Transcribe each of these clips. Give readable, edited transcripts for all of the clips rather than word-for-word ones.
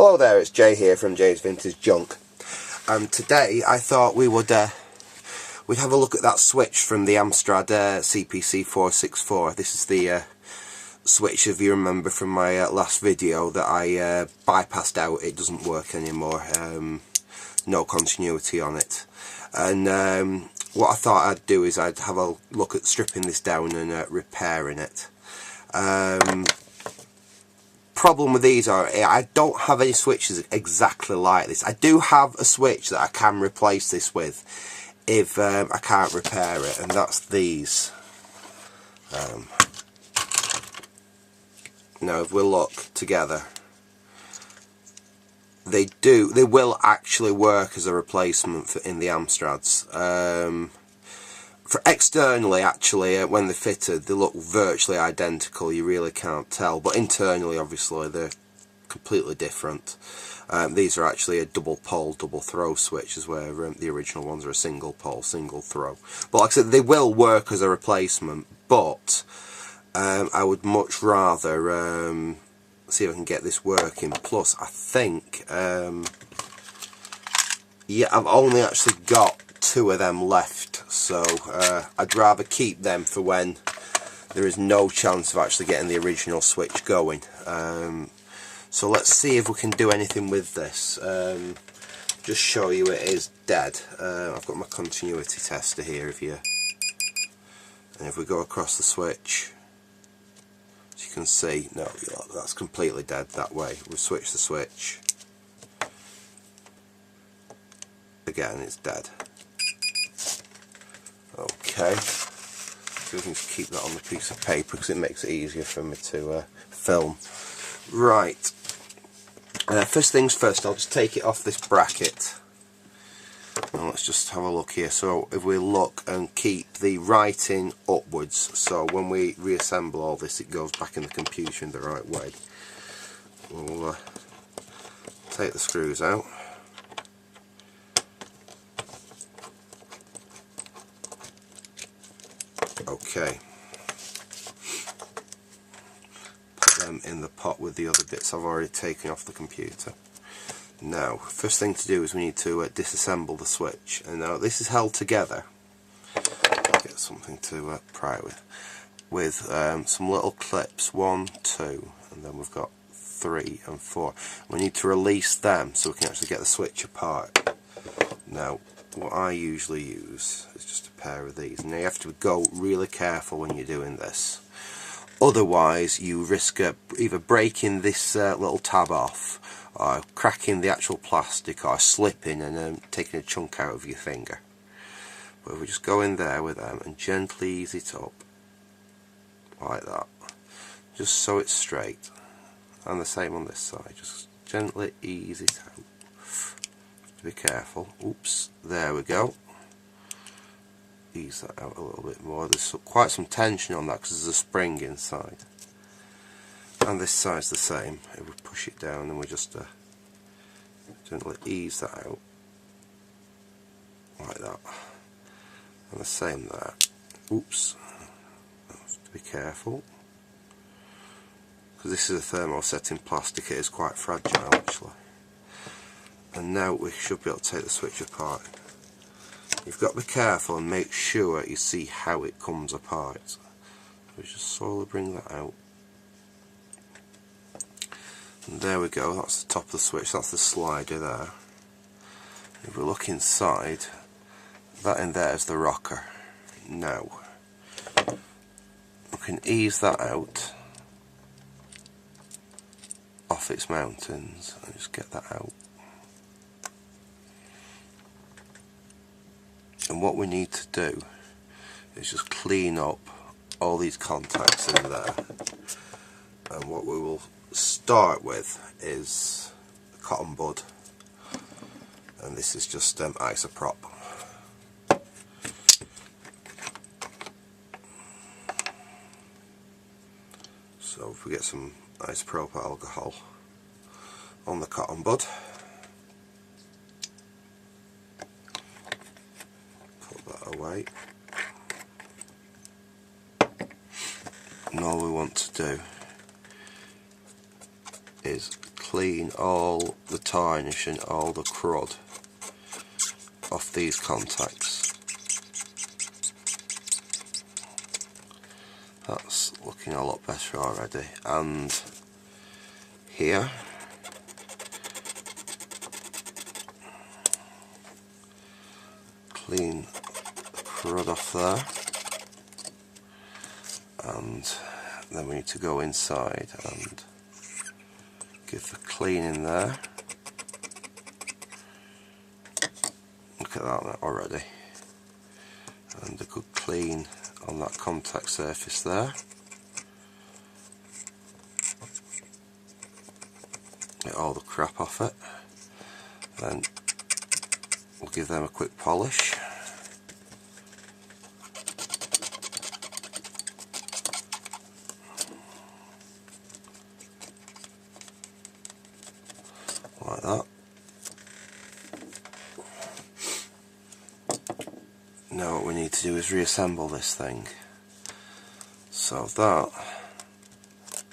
Hello there, it's Jay here from Jay's Vintage Junk. Today I thought we'd have a look at that switch from the Amstrad CPC 464. This is the switch, if you remember from my last video, that I bypassed out. It doesn't work anymore. No continuity on it. And what I thought I'd do is I'd have a look at stripping this down and repairing it. Problem with these are I don't have any switches exactly like this. I do have a switch that I can replace this with if I can't repair it, and that's these. Now if we look together, they will actually work as a replacement in the Amstrads. For externally, actually, when they're fitted, they look virtually identical. You really can't tell, but internally, obviously, they're completely different. These are actually a double pole, double throw switches, where the original ones are a single pole, single throw. But like I said, they will work as a replacement, but I would much rather see if I can get this working. Plus, I think, yeah, I've only actually got 2 of them left, so I'd rather keep them for when there is no chance of actually getting the original switch going. So let's see if we can do anything with this. Just show you it is dead. I've got my continuity tester here, and if we go across the switch, as you can see, no, that's completely dead that way. We've switched the switch. Again, it's dead. Okay, so we can just keep that on the piece of paper because it makes it easier for me to film. Right, first things first, I'll just take it off this bracket. Now let's just have a look here. So if we look and keep the writing upwards, so when we reassemble all this, it goes back in the computer in the right way. We'll take the screws out. Okay, put them in the pot with the other bits I've already taken off the computer. Now, first thing to do is we need to disassemble the switch. And now this is held together. Get something to pry it with some little clips, 1, 2, and then we've got 3 and 4. We need to release them so we can actually get the switch apart. Now, what I usually use is just a pair of these. Now you have to go really careful when you're doing this, otherwise you risk either breaking this little tab off, or cracking the actual plastic, or slipping and taking a chunk out of your finger. But if we just go in there with them and gently ease it up like that, just so it's straight, and the same on this side, just gently ease it out. Be careful. Oops, there we go. Ease that out a little bit more. There's quite some tension on that because there's a spring inside. And this side's the same. If we push it down and we just gently ease that out like that. And the same there. Oops. Have to be careful because this is a thermosetting plastic. It is quite fragile actually. And now we should be able to take the switch apart. You've got to be careful and make sure you see how it comes apart. We just slowly bring that out. And there we go, that's the top of the switch, that's the slider there. If we look inside, that in there is the rocker. Now, we can ease that out off its mountings and just get that out. And what we need to do is just clean up all these contacts in there. And what we will start with is cotton bud. And this is just isopropyl. So if we get some isopropyl alcohol on the cotton bud, away, and all we want to do is clean all the tarnish and all the crud off these contacts. That's looking a lot better already. And here, clean the crud off there, and then we need to go inside and give the clean in there. Look at that already, and a good clean on that contact surface there. Get all the crap off it. Then we'll give them a quick polish. Like that. Now what we need to do is reassemble this thing. So that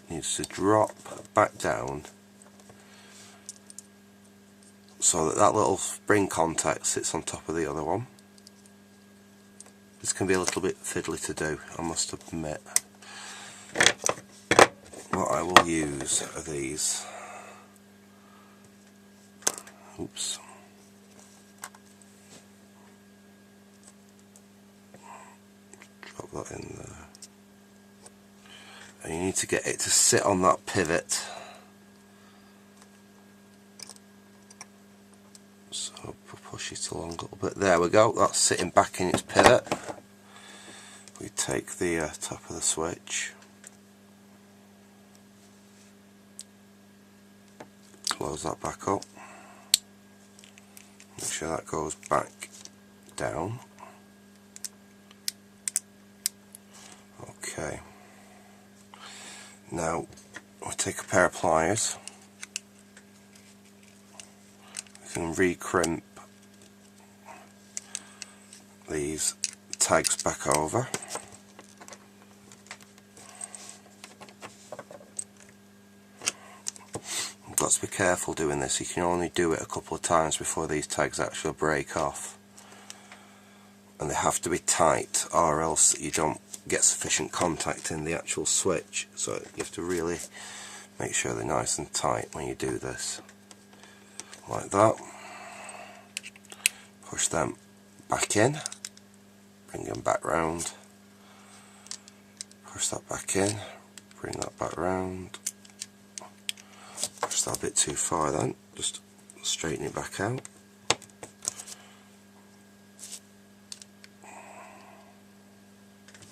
needs to drop back down so that that little spring contact sits on top of the other one. This can be a little bit fiddly to do, I must admit. What I will use are these. Oops. Drop that in there. And you need to get it to sit on that pivot. So push it along a little bit. There we go, that's sitting back in its pivot. We take the top of the switch, close that back up, make sure that goes back down. Okay, now we'll take a pair of pliers. We can re-crimp these tags back over. You've got to be careful doing this. You can only do it a couple of times before these tags actually break off, and they have to be tight or else you don't get sufficient contact in the actual switch. So you have to really make sure they're nice and tight when you do this. Like that. Push them back in, bring them back round, push that back in, bring that back round, push that a bit too far then, just straighten it back out.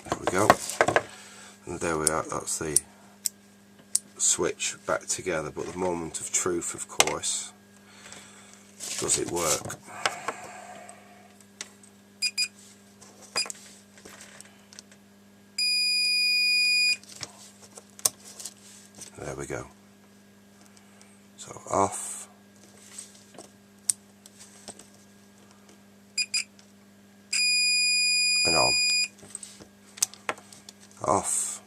There we go, and there we are, that's the switch back together. But the moment of truth, of course, does it work? There we go. So off, and on, off.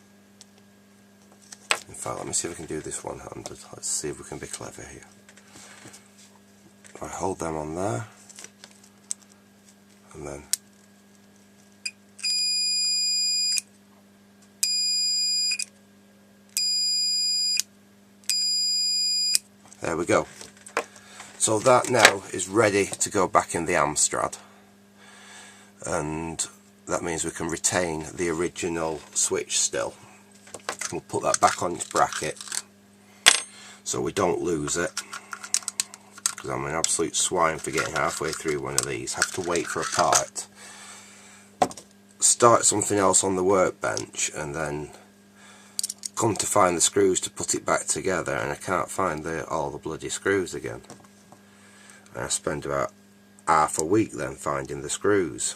In fact, let me see if I can do this one-handed. Let's see if we can be clever here. If I hold them on there, and then there we go. So that now is ready to go back in the Amstrad, and that means we can retain the original switch still. We'll put that back on its bracket so we don't lose it, because I'm an absolute swine for getting halfway through one of these. Have to wait for a part, start something else on the workbench, and then come to find the screws to put it back together, and I can't find all the bloody screws again. And I spend about half a week then finding the screws,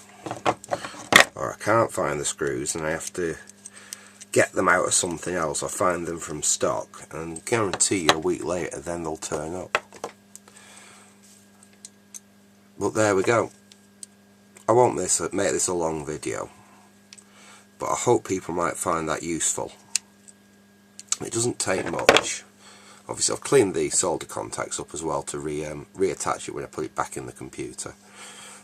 or I can't find the screws and I have to get them out of something else or find them from stock, and guarantee you a week later then they'll turn up. But there we go. I won't make this a long video, but I hope people might find that useful. It doesn't take much. obviously I've cleaned the solder contacts up as well to reattach it when I put it back in the computer.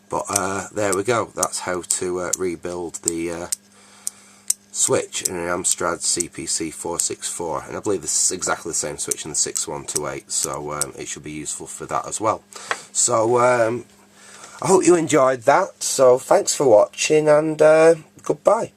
But there we go, that's how to rebuild the switch in an Amstrad CPC 464, and I believe this is exactly the same switch in the 6128, so it should be useful for that as well. So I hope you enjoyed that, so thanks for watching, and goodbye.